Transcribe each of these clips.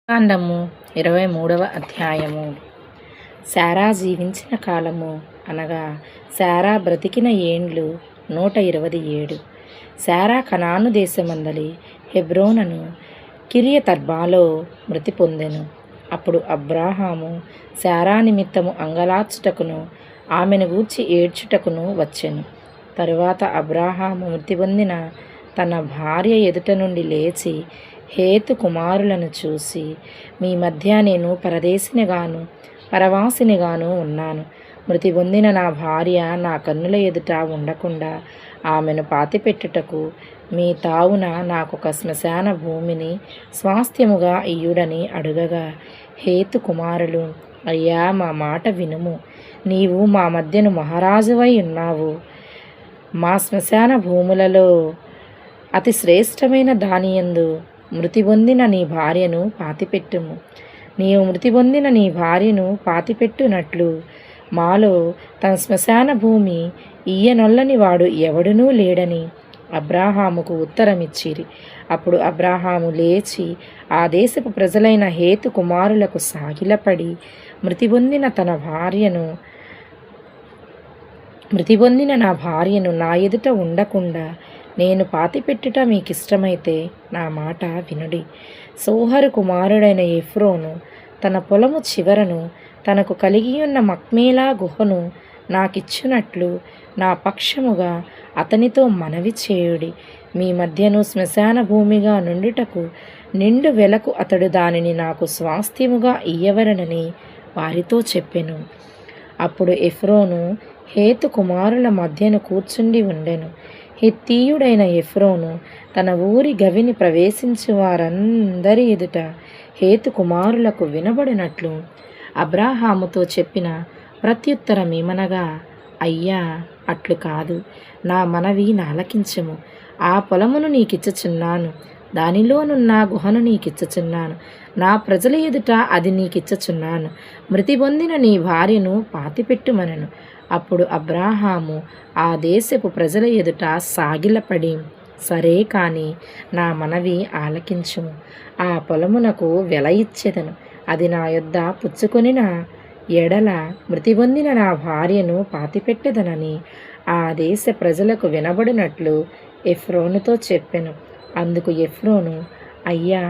కాండము 23వ అధ్యాయము. శారా జీవించిన కాలము అనగా శారా బ్రతికిన ఏండ్లు 127. శారా కనాను దేశమందలి హెబ్రోనను కిరియతర్బాలో మృతి పొందెను. అప్పుడు అబ్రాహాము శారా నిమిత్తము అంగలార్చుటకును ఆమెను గూర్చి ఏడ్చుటకును వచ్చెను. తరువాత అబ్రాహాము మృతి పొందిన తన భార్య ఎదుట నుండి లేచి హేతు కుమారులను చూసి, మీ మధ్య నేను పరదేశినిగాను పరవాసినిగాను ఉన్నాను. మృతి పొందిన నా భార్య నా కన్నుల ఎదుట ఉండకుండా ఆమెను పాతిపెట్టుటకు మీ తావున నాకొక శ్మశాన భూమిని స్వాస్థ్యముగా ఇయ్యుడని అడుగగా, హేతు కుమారులు, అయ్యా, మా మాట వినుము. నీవు మా మధ్యను మహారాజువై ఉన్నావు. మా శ్మశాన భూములలో అతి శ్రేష్టమైన దానియందు మృతి పొందిన నీ భార్యను పాతిపెట్టుము. నీవు మృతి పొందిన నీ భార్యను పాతిపెట్టునట్లు మాలో తన శ్మశాన భూమి ఇయ్యనొల్లని వాడు ఎవడునూ లేడని అబ్రాహాముకు ఉత్తరమిచ్చిరి. అప్పుడు అబ్రాహాము లేచి ఆ దేశపు ప్రజలైన హేతు కుమారులకు సాగిలపడి మృతి పొందిన నా భార్యను నా ఎదుట ఉండకుండా నేను పాతిపెట్టుట మీకిష్టమైతే నా మాట వినుడి. సోహరు కుమారుడైన ఎఫ్రోను తన పొలము చివరను తనకు కలిగియున్న మక్మేలా గుహను నాకిచ్చునట్లు నా పక్షముగా అతనితో మనవి చేయుడి. మీ మధ్యను శ్మశాన భూమిగా నుండుటకు నిండు వెలకు అతడు దానిని నాకు స్వాస్థ్యముగా ఇయ్యవలనని వారితో చెప్పెను. అప్పుడు ఎఫ్రోను హేతు కుమారుల మధ్యను కూర్చుండి ఉండెను. హిత్తీయుడైన ఎఫ్రోను తన ఊరి గవిని ప్రవేశించి వారందరి ఎదుట హేతు కుమారులకు వినబడినట్లు అబ్రాహాముతో చెప్పిన ప్రత్యుత్తరమేమనగా, అయ్యా, అట్లు కాదు, నా మనవి నాలకించము. ఆ పొలమును నీకిచ్చుచున్నాను, దానిలోనున్న గుహను నీకిచ్చుచున్నాను, నా ప్రజల ఎదుట అది నీకిచ్చుచున్నాను. మృతి పొందిన నీ భార్యను పాతిపెట్టుమనెను. అప్పుడు అబ్రాహాము ఆ దేశపు ప్రజల ఎదుట సాగిలపడి, సరే కాని నా మనవి ఆలకించుము. ఆ పొలమునకు వెల ఇచ్చెదను. అది నా యొద్ద పుచ్చుకొనిన ఎడల మృతి పొందిన నా భార్యను పాతిపెట్టెదనని ఆ దేశ ప్రజలకు వినబడినట్లు ఎఫ్రోనుతో చెప్పెను. అందుకు ఎఫ్రోను, అయ్యా,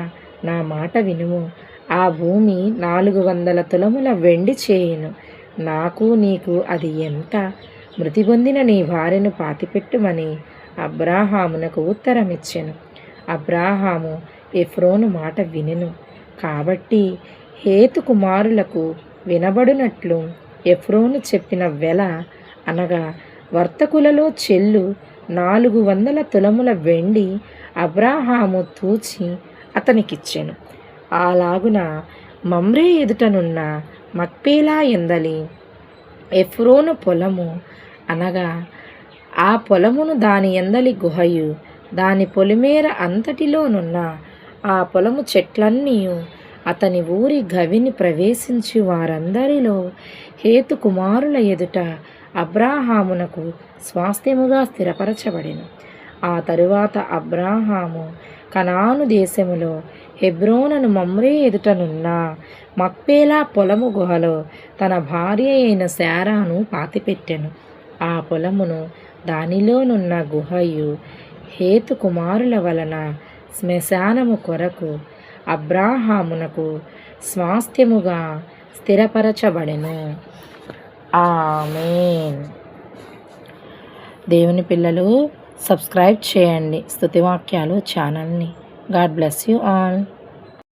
నా మాట వినుము. ఆ భూమి 400 తులముల వెండి చేయును. నాకు నీకు అది ఎంత? మృతి పొందిన నీ భార్యను పాతిపెట్టుమని అబ్రాహామునకు ఉత్తరమిచ్చెను. అబ్రాహాము ఎఫ్రోను మాట వినెను. కాబట్టి హేతు కుమారులకు వినబడినట్లు ఎఫ్రోను చెప్పిన వెల అనగా వర్తకులలో చెల్లు 400 తులముల వెండి అబ్రాహాము తూచి అతనికిచ్చెను. అలాగున మమ్రే ఎదుటనున్న మక్పేలా ఎందలి ఎఫ్రోను పొలము అనగా ఆ పొలమును దాని ఎందలి గుహయు దాని పొలిమేర అంతటిలోనున్న ఆ పొలము చెట్లన్నీ అతని ఊరి గవిని ప్రవేశించి వారందరిలో హేతు కుమారుల ఎదుట అబ్రాహామునకు స్వాస్థ్యముగా స్థిరపరచబడెను. ఆ తరువాత అబ్రాహాము కనాను దేశములో హెబ్రోనను మమ్రే ఎదుటనున్న మక్పేలా పొలము గుహలో తన భార్య అయిన శారాను పాతిపెట్టెను. ఆ పొలమును దానిలోనున్న గుహయు హేతు కుమారుల వలన శ్మశానము కొరకు అబ్రాహామునకు స్వాస్థ్యముగా స్థిరపరచబడెను. ఆమేన్. దేవుని పిల్లలు, సబ్స్క్రైబ్ చేయండి స్తుతివాక్యాలు ఛానల్ని. God bless you all.